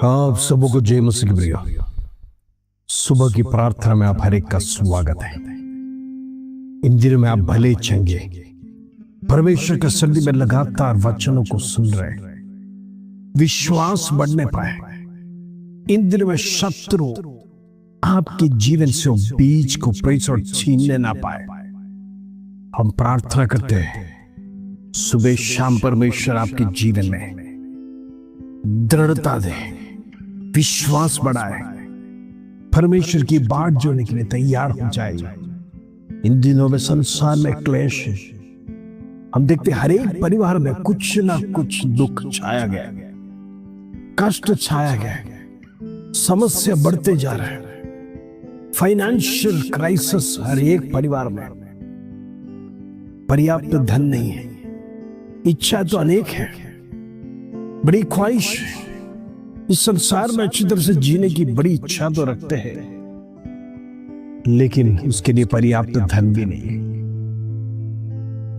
आप सबों को जय मसीह की प्रिय। सुबह की प्रार्थना में आप हर एक का स्वागत है। इन दिनों में आप भले चंगे परमेश्वर के सन्निधि में लगातार वचनों को सुन रहे, विश्वास बढ़ने पाए। इन दिनों में शत्रु आपके जीवन से वो बीज को प्रेषण छीनने ना पाए। हम प्रार्थना करते हैं सुबह शाम परमेश्वर आपके जीवन में दृढ़ता दे, विश्वास बढ़ाए, परमेश्वर की बाट जोड़ने के लिए तैयार हो जाए। इन दिनों में संसार में क्लेश है। हम देखते हर एक परिवार में कुछ ना कुछ दुख छाया गया, कष्ट छाया गया, समस्या बढ़ते जा रहे हैं। फाइनेंशियल क्राइसिस हर एक परिवार में, पर्याप्त धन नहीं है, इच्छा तो अनेक है, बड़ी ख्वाहिश है, इस संसार में अच्छी तरह से जीने की बड़ी इच्छा तो रखते हैं, लेकिन उसके लिए पर्याप्त धन भी नहीं है।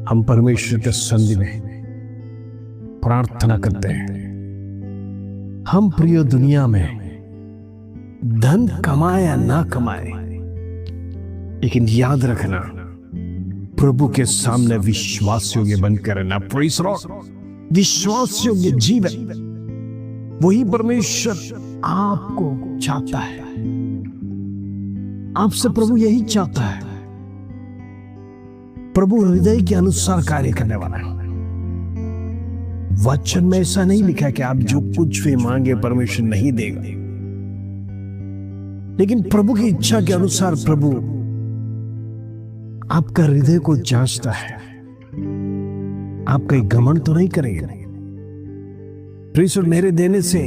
हम परमेश्वर के सन्निधि में प्रार्थना करते हैं, हम प्रिय दुनिया में धन कमाए या ना कमाए, लेकिन याद रखना प्रभु के सामने विश्वास योग्य बनकर रहना। Praise the Lord. विश्वास योग्य जीवन वही परमेश्वर आपको चाहता है, आपसे प्रभु यही चाहता है। प्रभु हृदय के अनुसार कार्य करने वाला है। वचन में ऐसा नहीं लिखा कि आप जो कुछ भी मांगे परमेश्वर नहीं देगा, लेकिन प्रभु की इच्छा के अनुसार प्रभु आपका हृदय को जांचता है। आप कहीं घमंड तो नहीं करेंगे। प्रेषण मेरे देने से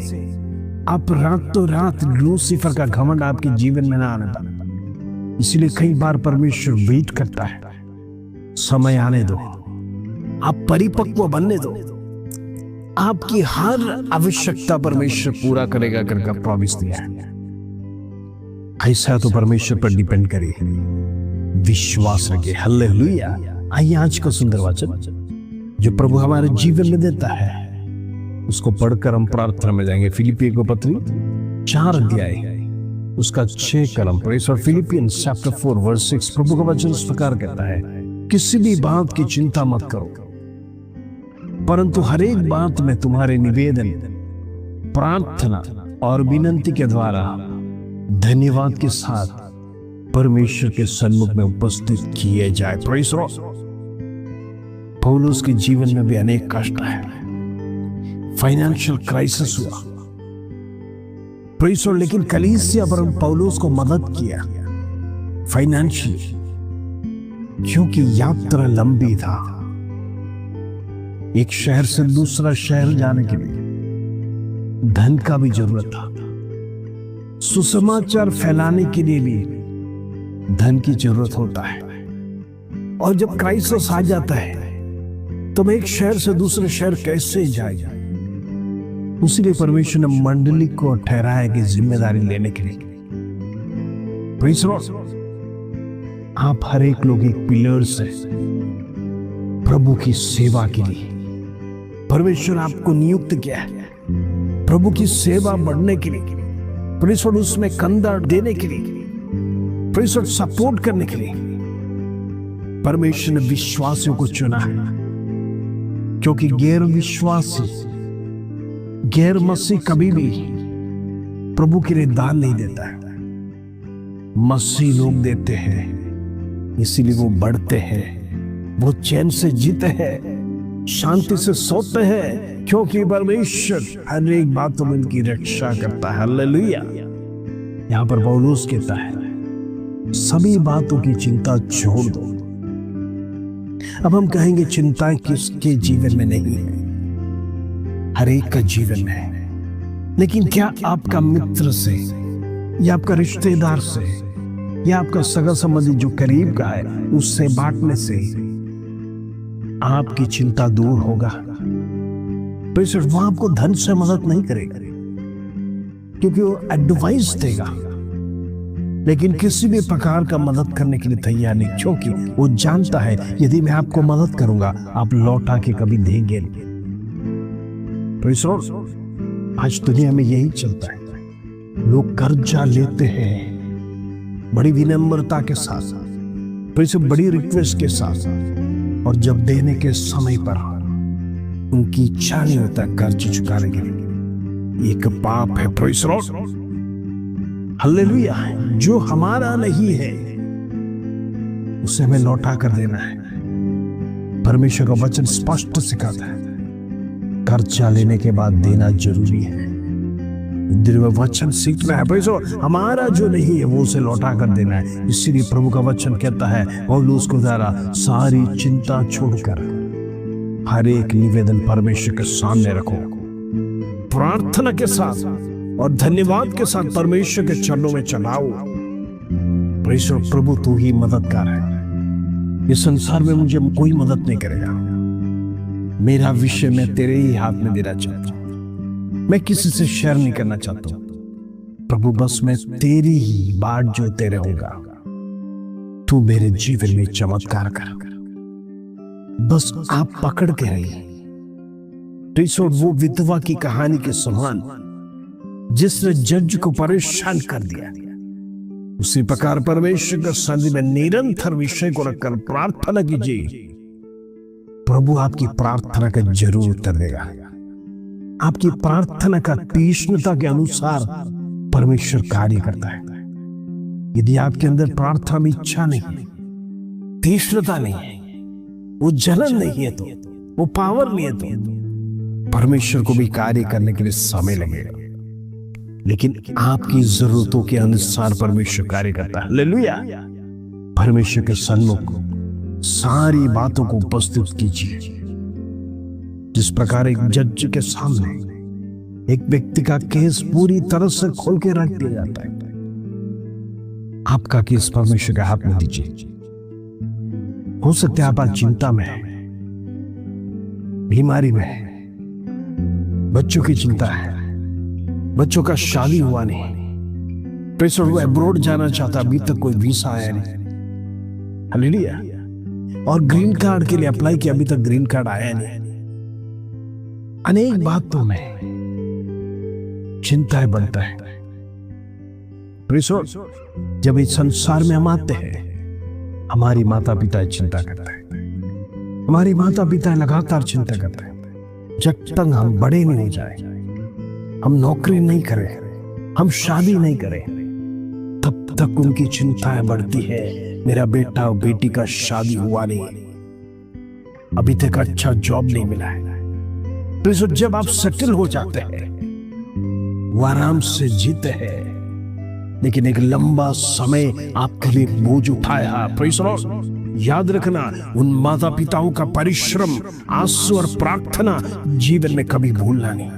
आप रातों रात लूसीफर का घमंड आपके जीवन में ना आने पाए। इसलिए कई बार परमेश्वर वेट करता है, समय आने दो, आप परिपक्व बनने दो, आपकी हर आवश्यकता परमेश्वर पूरा करेगा करके प्रॉमिस दिया है। ऐसा तो परमेश्वर पर डिपेंड करिए, विश्वास रखिए। हालेलुया। आइए आज का सुंदर वचन जो प्रभु हमारे जीवन में देता है उसको पढ़कर हम प्रार्थना में जाएंगे। फिलिपियों को पत्री 4 अध्याय उसका 6 कलम। फिलिपियंस चैप्टर 4 वर्स 6 प्रभु का वचन इस प्रकार कहता है, किसी भी बात की चिंता मत करो, परंतु हर एक बात में तुम्हारे निवेदन, प्रार्थना और विनंती के द्वारा धन्यवाद के साथ परमेश्वर के सन्मुख में उपस्थित किए जाए। Praise the Lord. पौलुस के जीवन में भी अनेक कष्ट है, फाइनेंशियल क्राइसिस हुआ, प्रेज़ द लॉर्ड, लेकिन कलीसिया पर पौलुस को मदद किया फाइनेंशियली, क्योंकि यात्रा लंबी था। एक शहर से दूसरा शहर जाने के लिए धन का भी जरूरत था, सुसमाचार फैलाने के लिए भी धन की जरूरत होता है। और जब क्राइसिस आ जाता है तो मैं एक शहर से दूसरे शहर कैसे जाएगा। उसीलिए परमेश्वर ने मंडली को ठहराया कि जिम्मेदारी लेने के लिए। Praise the Lord. आप हर एक लोग एक पिलर्स है प्रभु की सेवा के लिए। परमेश्वर आपको नियुक्त किया है प्रभु की सेवा बढ़ने के लिए, परमेश्वर उसमें कंधा देने के लिए, परमेश्वर सपोर्ट करने के लिए परमेश्वर ने विश्वासियों को चुना है। क्योंकि गैर विश्वासी, गैर मसीह कभी भी प्रभु के लिए दान नहीं देता है, मसीह लोग देते हैं। इसीलिए वो बढ़ते हैं, वो चैन से जीते हैं, शांति से सोते हैं, क्योंकि परमेश्वर हर एक बातों में उनकी रक्षा करता है। हालेलुया। यहां पर पौलुस कहता है, सभी बातों की चिंता छोड़ दो। अब हम कहेंगे चिंता किसके जीवन में नहीं है, हर एक का जीवन में है। लेकिन क्या आपका मित्र से या आपका रिश्तेदार से या आपका सगा संबंधी जो करीब का है उससे बांटने से आपकी चिंता दूर होगा? तो सिर्फ वो आपको धन से मदद नहीं करेगा, क्योंकि वो एडवाइस देगा, लेकिन किसी भी प्रकार का मदद करने के लिए तैयार नहीं, क्योंकि वो जानता है यदि मैं आपको मदद करूंगा आप लौटा के कभी देंगे नहीं। आज दुनिया में यही चलता है। लोग कर्जा लेते हैं बड़ी विनम्रता के साथ, तो इसे बड़ी रिक्वेस्ट के साथ, और जब देने के समय पर उनकी इच्छा नहीं होता कर्ज चुकाने के लिए। एक पाप है। Praise the Lord, hallelujah. जो हमारा नहीं है उसे हमें लौटा कर देना है। परमेश्वर का वचन स्पष्ट सिखाता है कर्जा लेने के बाद देना जरूरी है। दिल में वचन सीखना है। प्रेज़, हमारा जो नहीं है वो उसे लौटा कर देना है। इसीलिए प्रभु का वचन कहता है पौलुस को द्वारा, सारी चिंता छोड़कर हर एक निवेदन परमेश्वर के सामने रखो, प्रार्थना के साथ और धन्यवाद के साथ परमेश्वर के चरणों में चढ़ाओ। प्रभु तू ही मददगार है। इस संसार में मुझे कोई मदद नहीं करेगा। मेरा विषय मैं तेरे ही हाथ में देना चाहता हूं। मैं किसी से शेयर नहीं करना चाहता हूं। प्रभु बस मैं तेरी ही बाट जोते रहूंगा। तू मेरे जीवन में चमत्कार कर। बस आप पकड़ के रहिए। वो विधवा की कहानी के समान जिसने जज को परेशान कर दिया, उसी प्रकार परमेश्वर के सन्निधि में निरंतर विषय को रखकर प्रार्थना कीजिए। प्रभु आपकी प्रार्थना का जरूर उत्तर देगा। आपकी प्रार्थना का तीक्ष्णता के अनुसार परमेश्वर कार्य करता है। यदि आपके अंदर प्रार्थना में इच्छा नहीं है, तीक्ष्णता नहीं है, वो जलन नहीं है, तो वो पावर नहीं है, तो परमेश्वर को भी कार्य करने के लिए समय लगेगा। लेकिन आपकी जरूरतों के अनुसार परमेश्वर कार्य करता है। हालेलुया। परमेश्वर के सन्मुख सारी बातों को उपस्थित कीजिए। जिस प्रकार एक जज के सामने एक व्यक्ति का केस पूरी तरह से खोल के रख दिया जाता है, आपका केस परमेश्वर के हाथ में दीजिए। हो सकता है आप चिंता में है, बीमारी में है, बच्चों की चिंता है, बच्चों का शादी हुआ नहीं, पैसे अब्रॉड जाना चाहता, अभी तक कोई वीसा आया नहीं। हालेलुया। और ग्रीन कार्ड के लिए अप्लाई किया, अभी तक ग्रीन कार्ड आया नहीं। अनेक बातों में चिंताएं बढ़ता है। जब इस संसार में हम आते हैं, हमारी माता पिता चिंता करते हैं। हमारी माता पिता लगातार चिंता करते हैं। जब तक हम बड़े नहीं हो जाए, हम नौकरी नहीं करें, हम शादी नहीं करें, तब तक उनकी चिंताएं बढ़ती है। मेरा बेटा और बेटी का शादी हुआ नहीं, अभी तक अच्छा जॉब नहीं मिला है। तो जब आप सेटल हो जाते हैं, वो आराम से जीते हैं, लेकिन एक लंबा समय आपके लिए बोझ उठाया। Praise the Lord. याद रखना, उन माता पिताओं का परिश्रम, आंसू और प्रार्थना जीवन में कभी भूलना नहीं।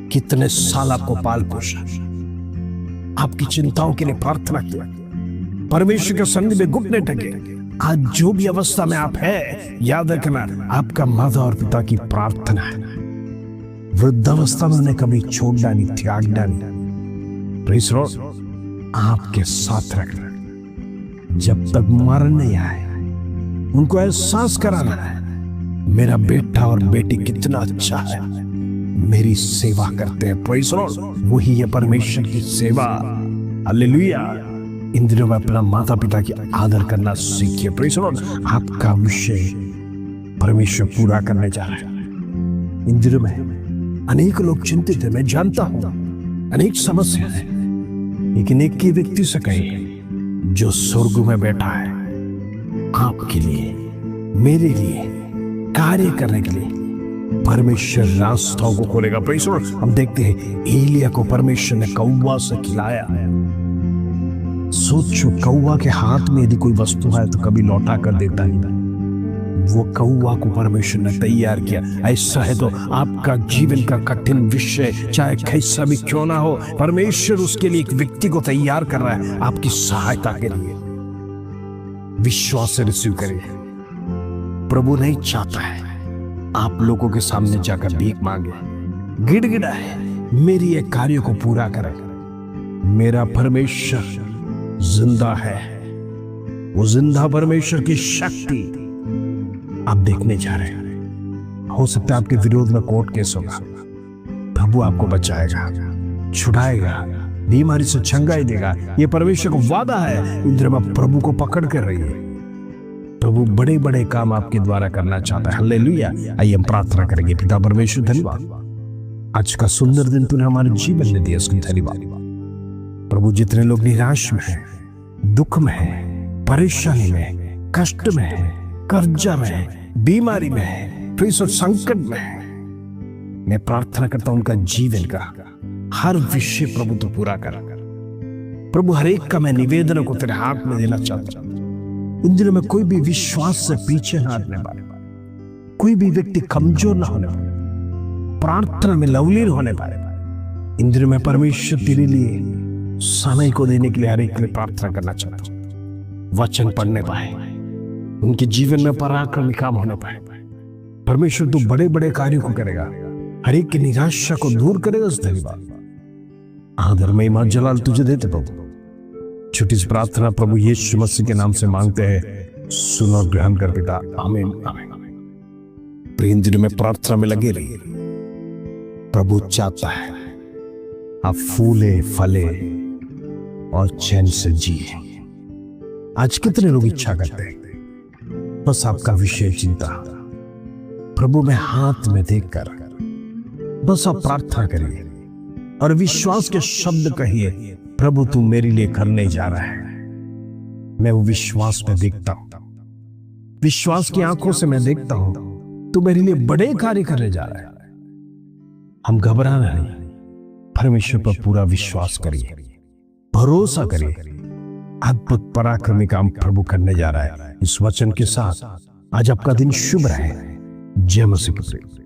कितने साल आपको पाल पोषा, आपकी चिंताओं के लिए प्रार्थना किया, परमेश्वर के सन्निधि में घुटने टेके। आज जो भी अवस्था में आप हैं, याद रखना आपका माता और पिता की प्रार्थना है। वृद्धावस्था में उन्हें कभी छोड़ना नहीं, त्यागना नहीं। Praise the Lord. आपके साथ रखना जब तक मरण नहीं आए। उनको एहसास कराना है, मेरा बेटा और बेटी कितना अच्छा है, मेरी सेवा करते हैं। Praise the Lord. वही है परमेश्वर की सेवा। हालेलुया। इन दिनों में अपना माता पिता की आदर करना सीखिए। Praise the Lord. आपका विषय परमेश्वर पूरा करने जा रहा है। इन दिनों में अनेक लोग चिंतित है, मैं जानता हूं, अनेक समस्या है, लेकिन एक ही व्यक्ति से कहे जो स्वर्ग में बैठा है, आपके लिए, मेरे लिए कार्य करने के लिए परमेश्वर रास्तों को खोलेगा। Praise the Lord. हम देखते हैं एलिया को परमेश्वर ने कौवा से खिलाया। सोचो, कौवा के हाथ में यदि कोई वस्तु है तो कभी लौटा कर देता नहीं। वो कौवा को परमेश्वर ने तैयार किया। ऐसा है तो आपका जीवन का कठिन विषय चाहे कैसा भी क्यों ना हो, परमेश्वर उसके लिए एक व्यक्ति को तैयार कर रहा है आपकी सहायता के लिए। विश्वास से रिसीव करिए। प्रभु नहीं चाहता है आप लोगों के सामने जाकर भीख मांगे, गिड़गिड़ाए, मेरी एक कार्य को पूरा करे। मेरा परमेश्वर जिंदा है। वो जिंदा परमेश्वर की शक्ति आप देखने जा रहे हैं। हो सकता है आपके विरोध में कोर्ट केस होगा, प्रभु आपको बचाएगा, छुड़ाएगा, बीमारी से छंगाई देगा। ये परमेश्वर का वादा है। इंद्र में प्रभु को पकड़ कर रहिए। प्रभु बड़े बड़े काम आपके द्वारा करना चाहता है। हालेलुया। आइए हम प्रार्थना करेंगे। पिता परमेश्वर, धन्यवाद आज का सुंदर दिन तूने हमारे जीवन में दिया, उसके धन्यवाद। प्रभु जितने लोग निराश में हैं, दुख में हैं, परेशानी में, कष्ट में हैं, कर्जा में हैं, बीमारी में हैं, फिर संकट में हैं, मैं प्रार्थना करता हूं उनका जीवन का हर विषय प्रभु तो पूरा कर। प्रभु हर एक का मैं निवेदन को तेरे हाथ में देना चाहता हूं। इन दिनों में कोई भी विश्वास से पीछे न हटने पाए, कोई भी व्यक्ति कमजोर ना होने पाए, प्रार्थना में लवलीन होने पाए। इन दिनों में परमेश्वर तेरे लिए समय को देने के लिए हर एक के लिए प्रार्थना करना चाहता हूं। वचन पढ़ने पाए, उनके जीवन में पराक्रमी काम होने पाए। परमेश्वर तू बड़े बड़े कार्यों को करेगा, हर एक की निराशा को दूर करेगा। उस धन्यवाद आदर महिमा जलाल तुझे देते प्रभु। छोटी सी प्रार्थना प्रभु यीशु मसीह के नाम से मांगते हैं, सुन और ग्रहण कर पिता। आमीन आमीन। प्रेम दिनों में प्रार्थना में लगे रहिए। प्रभु चाहता है आप फूले फले और चैन से जिए। आज कितने लोग इच्छा करते हैं बस आपका विषय चिंता प्रभु में हाथ में देखकर बस आप प्रार्थना करिए और विश्वास के शब्द कहिए, प्रभु तू मेरे लिए करने जा रहा है। मैं वो विश्वास में देखता हूं, विश्वास की आंखों से मैं देखता हूं तू मेरे लिए बड़े कार्य करने जा रहा है। हम घबराना नहीं, परमेश्वर पर पूरा विश्वास करिए, भरोसा करिए। अद्भुत पराक्रमी काम प्रभु करने जा रहा है। इस वचन के साथ आज आपका दिन शुभ रहे। जय मसीह।